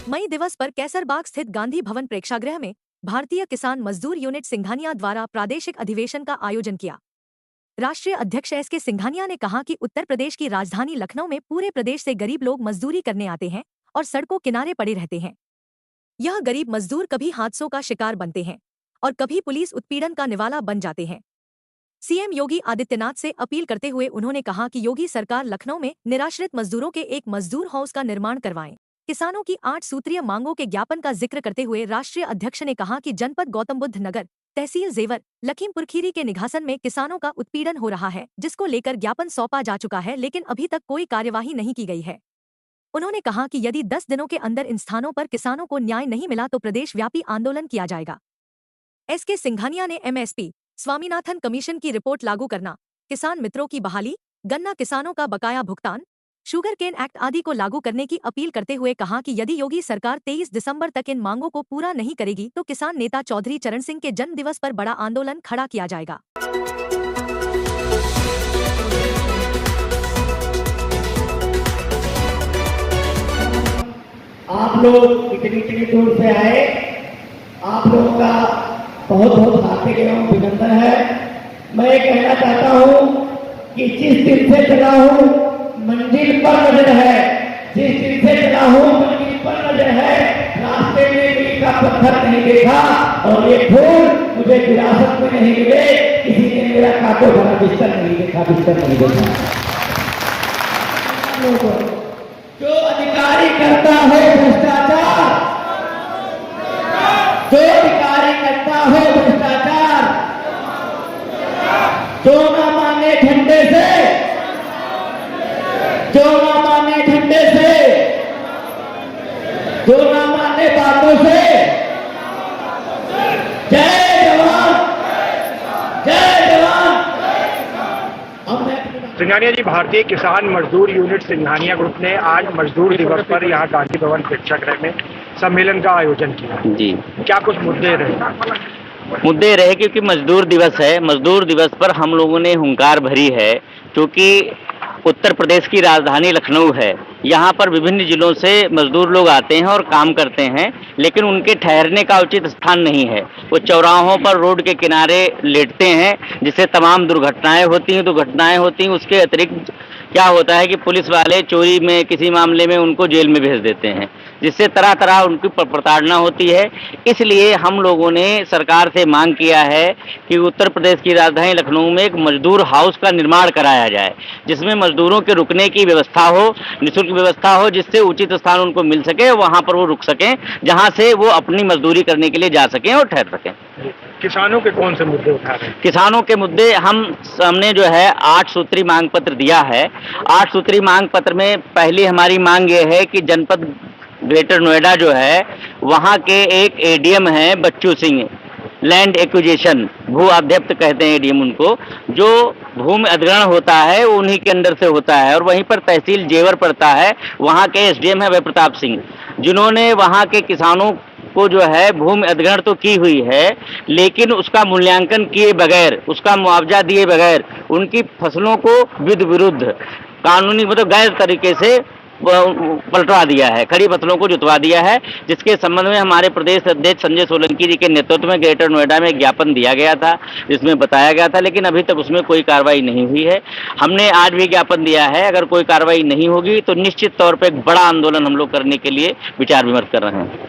मई दिवस पर कैसरबाग स्थित गांधी भवन प्रेक्षागृह में भारतीय किसान मजदूर यूनिट सिंघानिया द्वारा प्रादेशिक अधिवेशन का आयोजन किया। राष्ट्रीय अध्यक्ष एस.के. सिंघानिया ने कहा कि उत्तर प्रदेश की राजधानी लखनऊ में पूरे प्रदेश से गरीब लोग मजदूरी करने आते हैं और सड़कों किनारे पड़े रहते हैं। यह गरीब मजदूर कभी हादसों का शिकार बनते हैं और कभी पुलिस उत्पीड़न का निवाला बन जाते हैं। सीएम योगी आदित्यनाथ से अपील करते हुए उन्होंने कहा कि योगी सरकार लखनऊ में निराश्रित मजदूरों के एक मजदूर हाउस का निर्माण करवाएं। किसानों की 8 सूत्रीय मांगों के ज्ञापन का जिक्र करते हुए राष्ट्रीय अध्यक्ष ने कहा कि जनपद गौतम बुद्ध नगर, तहसील जेवर, लखीमपुर खीरी के निघासन में किसानों का उत्पीड़न हो रहा है, जिसको लेकर ज्ञापन सौंपा जा चुका है, लेकिन अभी तक कोई कार्यवाही नहीं की गई है। उन्होंने कहा कि यदि 10 दिनों के अंदर इन स्थानों पर किसानों को न्याय नहीं मिला तो प्रदेश व्यापी आंदोलन किया जाएगा। एस.के. सिंघानिया ने एमएसपी स्वामीनाथन कमीशन की रिपोर्ट लागू करना, किसान मित्रों की बहाली, गन्ना किसानों का बकाया भुगतान, शुगर केन एक्ट आदि को लागू करने की अपील करते हुए कहा कि यदि योगी सरकार 23 दिसंबर तक इन मांगों को पूरा नहीं करेगी तो किसान नेता चौधरी चरण सिंह के जन्म दिवस पर बड़ा आंदोलन खड़ा किया जाएगा। आप लोग इतनी दूर से आए, आप लोगों का बहुत बहुत हार्दिक एवं अभिनंदन है। मैं कहना चाहता हूँ कि जिस दिन से चला हूँ मंजिल पर नजर है, जिस दिन से चला हूँ मंजिल पर नजर है, रास्ते में मील का पत्थर नहीं देखा और ये फूल मुझे विरासत में नहीं मिले, किसी ने मेरा काटो भरा बिस्तर नहीं देखा, बिस्तर नहीं देखा। जो अधिकारी करता है भ्रष्टाचार, जो अधिकारी करता है भ्रष्टाचार, जो न माने ठंडे से, जो न माने ठंडे से, जो न माने बातों से, जय जवान, जय जवान। सिंघानिया जी, भारतीय किसान मजदूर यूनिट सिंघानिया ग्रुप ने आज मजदूर दिवस पर यहाँ गांधी भवन प्रेक्षागृह में सम्मेलन का आयोजन किया जी। क्या कुछ मुद्दे रहे? मुद्दे रहे क्योंकि मजदूर दिवस है। मजदूर दिवस पर हम लोगों ने हुंकार भरी है क्योंकि उत्तर प्रदेश की राजधानी लखनऊ है। यहाँ पर विभिन्न जिलों से मजदूर लोग आते हैं और काम करते हैं, लेकिन उनके ठहरने का उचित स्थान नहीं है। वो चौराहों पर रोड के किनारे लेटते हैं, जिससे तमाम दुर्घटनाएं होती हैं। उसके अतिरिक्त क्या होता है कि पुलिस वाले चोरी में किसी मामले में उनको जेल में भेज देते हैं, जिससे तरह तरह उनकी प्रताड़ना होती है। इसलिए हम लोगों ने सरकार से मांग किया है कि उत्तर प्रदेश की राजधानी लखनऊ में एक मजदूर हाउस का निर्माण कराया जाए, जिसमें मजदूरों के रुकने की व्यवस्था हो, निःशुल्क व्यवस्था हो, जिससे उचित स्थान उनको मिल सके, वहाँ पर वो रुक सकें, जहाँ से वो अपनी मजदूरी करने के लिए जा सकें और ठहर सकें। किसानों के कौन से मुद्दे उठा रहे हैं? किसानों के मुद्दे हमने जो है 8 सूत्री मांग पत्र दिया है। 8 सूत्री मांग पत्र में पहली हमारी मांग ये है कि जनपद ग्रेटर नोएडा जो है, वहाँ के एक एडीएम है बच्चू सिंह, लैंड एक्विजिशन, भू अध्यप्त कहते हैं एडीएम उनको, जो भूमि अधिग्रहण होता है वो उन्हीं के अंदर से होता है। और वहीं पर तहसील जेवर पड़ता है, वहाँ के एसडीएम है वह प्रताप सिंह, जिन्होंने वहाँ के किसानों को जो है भूमि अधिग्रहण तो की हुई है, लेकिन उसका मूल्यांकन किए बगैर, उसका मुआवजा दिए बगैर उनकी फसलों को विरुद्ध कानूनी मतलब गैर तरीके से पलटवा दिया है, खड़ी फसलों को जुतवा दिया है, जिसके संबंध में हमारे प्रदेश अध्यक्ष संजय सोलंकी जी के नेतृत्व में ग्रेटर नोएडा में एक ज्ञापन दिया गया था, जिसमें बताया गया था, लेकिन अभी तक उसमें कोई कार्रवाई नहीं हुई है। हमने आज भी ज्ञापन दिया है, अगर कोई कार्रवाई नहीं होगी तो निश्चित तौर पर एक बड़ा आंदोलन हम लोग करने के लिए विचार विमर्श कर रहे हैं।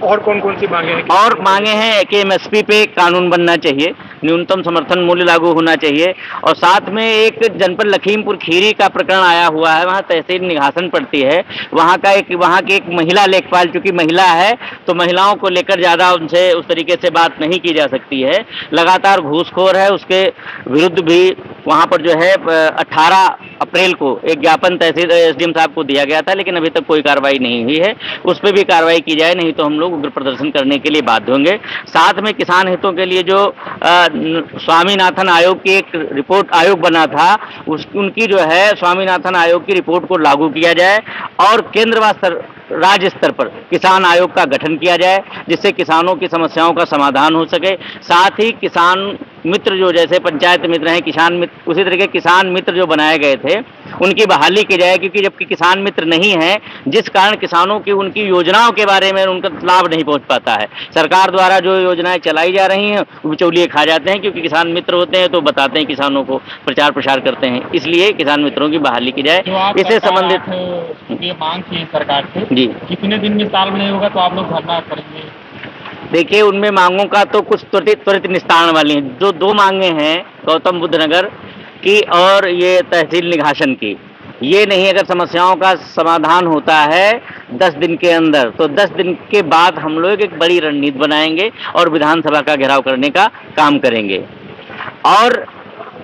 और कौन कौन सी मांगे हैं? और मांगे हैं कि एमएसपी पे कानून बनना चाहिए, न्यूनतम समर्थन मूल्य लागू होना चाहिए, और साथ में एक जनपद लखीमपुर खीरी का प्रकरण आया हुआ है, वहाँ तहसील निघासन पड़ती है, वहाँ की एक महिला लेखपाल, चूंकि महिला है तो महिलाओं को लेकर ज़्यादा उनसे उस तरीके से बात नहीं की जा सकती है, लगातार घूसखोर है, उसके विरुद्ध भी वहाँ पर जो है 18 अप्रैल को एक ज्ञापन तहसील एसडीएम साहब को दिया गया था, लेकिन अभी तक कोई कार्रवाई नहीं हुई है। उस पर भी कार्रवाई की जाए, नहीं तो हम लोग उग्र प्रदर्शन करने के लिए बाध्य होंगे। साथ में किसान हितों के लिए जो स्वामीनाथन आयोग की एक रिपोर्ट आयोग बना था, उनकी जो है स्वामीनाथन आयोग की रिपोर्ट को लागू किया जाए और केंद्र व राज्य स्तर पर किसान आयोग का गठन किया जाए, जिससे किसानों की समस्याओं का समाधान हो सके। साथ ही किसान मित्र जो जैसे पंचायत मित्र हैं, किसान मित्र, उसी तरह के किसान मित्र जो बनाए गए थे, उनकी बहाली की जाए, क्योंकि जबकि किसान मित्र नहीं है, जिस कारण किसानों की उनकी योजनाओं के बारे में उनका लाभ नहीं पहुंच पाता है। सरकार द्वारा जो योजनाएं चलाई जा रही हैं वो बिचौलिए खा जाते हैं, क्योंकि किसान मित्र होते हैं तो बताते हैं किसानों को, प्रचार प्रसार करते हैं। इसलिए किसान मित्रों की बहाली की जाए। इससे संबंधित ये मांग की सरकार से जी, कितने दिन में साल में नहीं होगा तो आप लोग धरना करेंगे? देखिए, उनमें मांगों का तो कुछ त्वरित निस्तारण वाली हैं। जो 2 मांगे हैं गौतम बुद्ध नगर की और ये तहसील निघासन की, ये नहीं अगर समस्याओं का समाधान होता है 10 दिन के अंदर, तो 10 दिन के बाद हम लोग एक बड़ी रणनीति बनाएंगे और विधानसभा का घेराव करने का काम करेंगे। और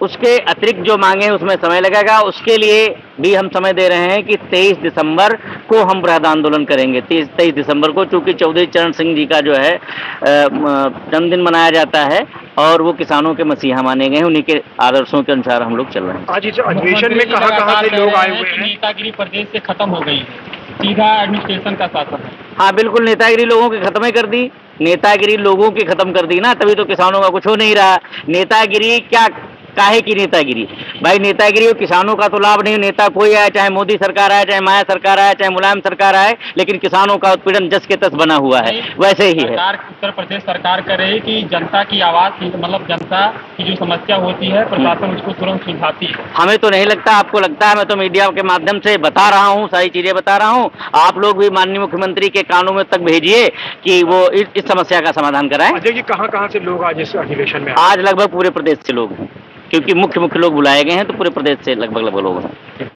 उसके अतिरिक्त जो मांगे हैं उसमें समय लगेगा, उसके लिए भी हम समय दे रहे हैं कि 23 दिसंबर को हम बृहद आंदोलन करेंगे। 23 दिसंबर को, चूंकि चौधरी चरण सिंह जी का जो है जन्मदिन मनाया जाता है और वो किसानों के मसीहा माने गए हैं, उन्हीं के आदर्शों के अनुसार हम लोग चल रहे हैं। आज इस अधिवेशन में कहाँ से लोग आए हुए हैं? नेतागिरी प्रदेश से खत्म हो गई है, सीधा एडमिनिस्ट्रेशन का शासन है। हाँ बिल्कुल, नेतागिरी लोगों की खत्म ही कर दी, नेतागिरी लोगों की खत्म कर दी ना, तभी तो किसानों का कुछ हो नहीं रहा। नेतागिरी क्या, काहे की नेतागिरी भाई? नेतागिरी और किसानों का तो लाभ नहीं। नेता कोई आए, चाहे मोदी सरकार आए, चाहे माया सरकार आए, चाहे मुलायम सरकार आए, लेकिन किसानों का उत्पीड़न जस के तस बना हुआ है, वैसे ही है। उत्तर प्रदेश सरकार करे कि जनता की आवाज, मतलब जनता की जो समस्या होती है प्रशासन उसको तुरंत सुलझाती है। हमें तो नहीं लगता, आपको लगता है? मैं तो मीडिया के माध्यम से बता रहा हूँ, सारी चीजें बता रहा हूँ। आप लोग भी माननीय मुख्यमंत्री के कानों में तक भेजिए कि वो इस समस्या का समाधान कराएं। अजय जी, कहाँ से लोग आज इस अधिवेशन में? आज लगभग पूरे प्रदेश से लोग हैं, क्योंकि मुख्य लोग बुलाए गए हैं, तो पूरे प्रदेश से लगभग लोग हैं।